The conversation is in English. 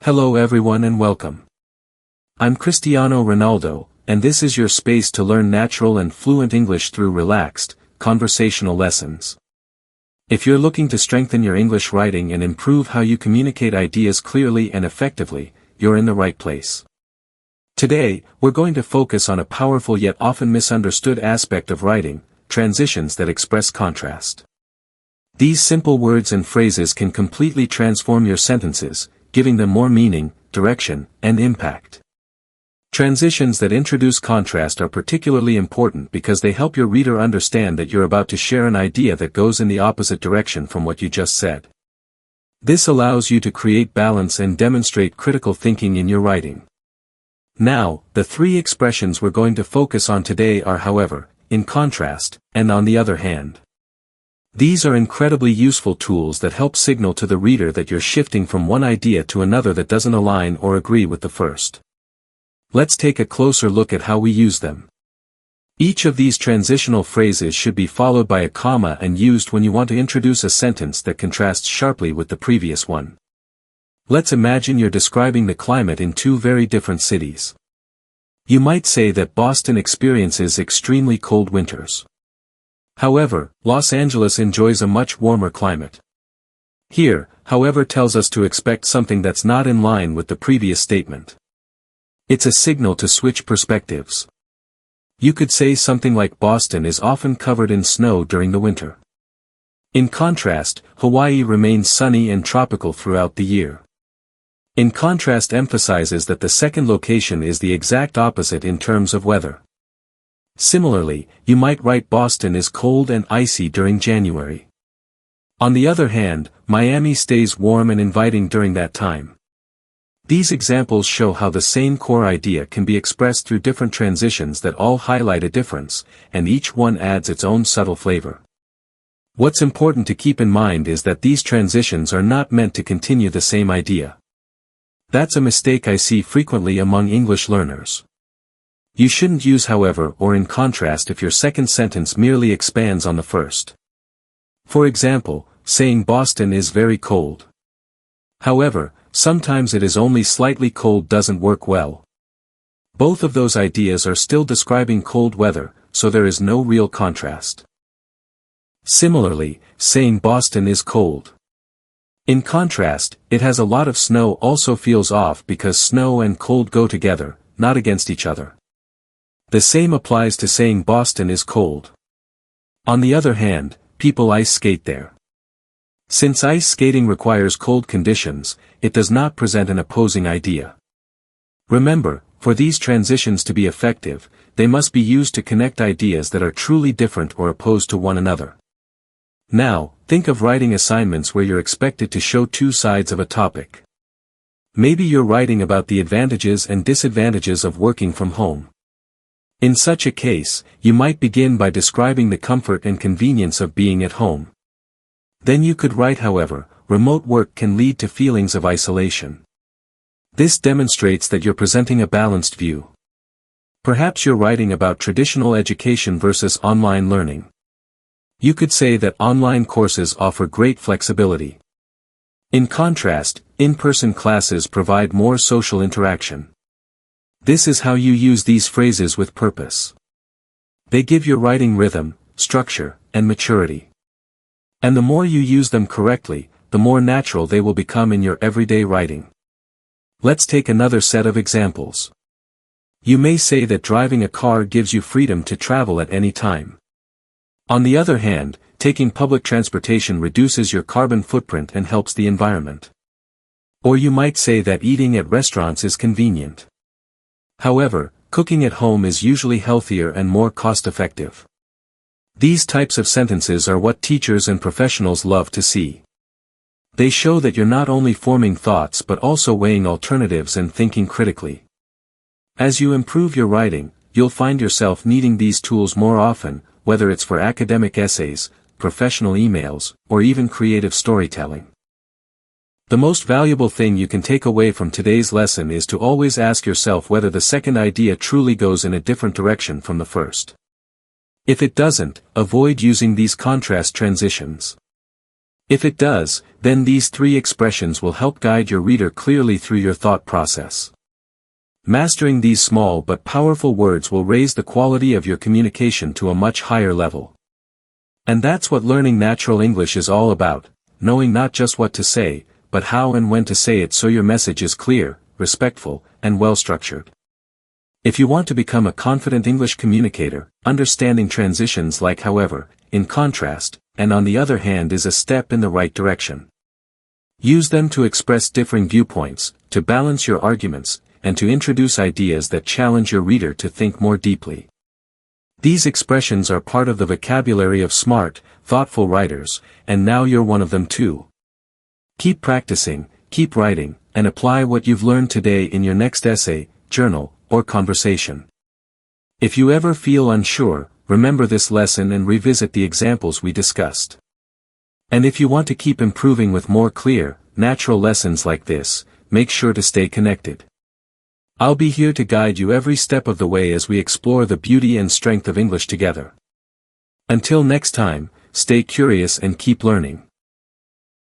Hello everyone and welcome. I'm Cristiano Ronaldo, and this is your space to learn natural and fluent English through relaxed, conversational lessons. If you're looking to strengthen your English writing and improve how you communicate ideas clearly and effectively, you're in the right place. Today, we're going to focus on a powerful yet often misunderstood aspect of writing, transitions that express contrast. These simple words and phrases can completely transform your sentences, giving them more meaning, direction, and impact. Transitions that introduce contrast are particularly important because they help your reader understand that you're about to share an idea that goes in the opposite direction from what you just said. This allows you to create balance and demonstrate critical thinking in your writing. Now, the three expressions we're going to focus on today are, however, in contrast, and on the other hand. These are incredibly useful tools that help signal to the reader that you're shifting from one idea to another that doesn't align or agree with the first. Let's take a closer look at how we use them. Each of these transitional phrases should be followed by a comma and used when you want to introduce a sentence that contrasts sharply with the previous one. Let's imagine you're describing the climate in two very different cities. You might say that Boston experiences extremely cold winters. However, Los Angeles enjoys a much warmer climate. Here, however, tells us to expect something that's not in line with the previous statement. It's a signal to switch perspectives. You could say something like Boston is often covered in snow during the winter. In contrast, Hawaii remains sunny and tropical throughout the year. In contrast emphasizes that the second location is the exact opposite in terms of weather. Similarly, you might write Boston is cold and icy during January. On the other hand, Miami stays warm and inviting during that time. These examples show how the same core idea can be expressed through different transitions that all highlight a difference, and each one adds its own subtle flavor. What's important to keep in mind is that these transitions are not meant to continue the same idea. That's a mistake I see frequently among English learners. You shouldn't use however or in contrast if your second sentence merely expands on the first. For example, saying Boston is very cold. However, sometimes it is only slightly cold doesn't work well. Both of those ideas are still describing cold weather, so there is no real contrast. Similarly, saying Boston is cold. In contrast, it has a lot of snow also feels off because snow and cold go together, not against each other. The same applies to saying Boston is cold. On the other hand, people ice skate there. Since ice skating requires cold conditions, it does not present an opposing idea. Remember, for these transitions to be effective, they must be used to connect ideas that are truly different or opposed to one another. Now, think of writing assignments where you're expected to show two sides of a topic. Maybe you're writing about the advantages and disadvantages of working from home. In such a case, you might begin by describing the comfort and convenience of being at home. Then you could write, however, remote work can lead to feelings of isolation. This demonstrates that you're presenting a balanced view. Perhaps you're writing about traditional education versus online learning. You could say that online courses offer great flexibility. In contrast, in-person classes provide more social interaction. This is how you use these phrases with purpose. They give your writing rhythm, structure, and maturity. And the more you use them correctly, the more natural they will become in your everyday writing. Let's take another set of examples. You may say that driving a car gives you freedom to travel at any time. On the other hand, taking public transportation reduces your carbon footprint and helps the environment. Or you might say that eating at restaurants is convenient. However, cooking at home is usually healthier and more cost-effective. These types of sentences are what teachers and professionals love to see. They show that you're not only forming thoughts but also weighing alternatives and thinking critically. As you improve your writing, you'll find yourself needing these tools more often, whether it's for academic essays, professional emails, or even creative storytelling. The most valuable thing you can take away from today's lesson is to always ask yourself whether the second idea truly goes in a different direction from the first. If it doesn't, avoid using these contrast transitions. If it does, then these 3 expressions will help guide your reader clearly through your thought process. Mastering these small but powerful words will raise the quality of your communication to a much higher level. And that's what learning natural English is all about, knowing not just what to say, but how and when to say it so your message is clear, respectful, and well-structured. If you want to become a confident English communicator, understanding transitions like however, in contrast, and on the other hand is a step in the right direction. Use them to express differing viewpoints, to balance your arguments, and to introduce ideas that challenge your reader to think more deeply. These expressions are part of the vocabulary of smart, thoughtful writers, and now you're one of them too. Keep practicing, keep writing, and apply what you've learned today in your next essay, journal, or conversation. If you ever feel unsure, remember this lesson and revisit the examples we discussed. And if you want to keep improving with more clear, natural lessons like this, make sure to stay connected. I'll be here to guide you every step of the way as we explore the beauty and strength of English together. Until next time, stay curious and keep learning.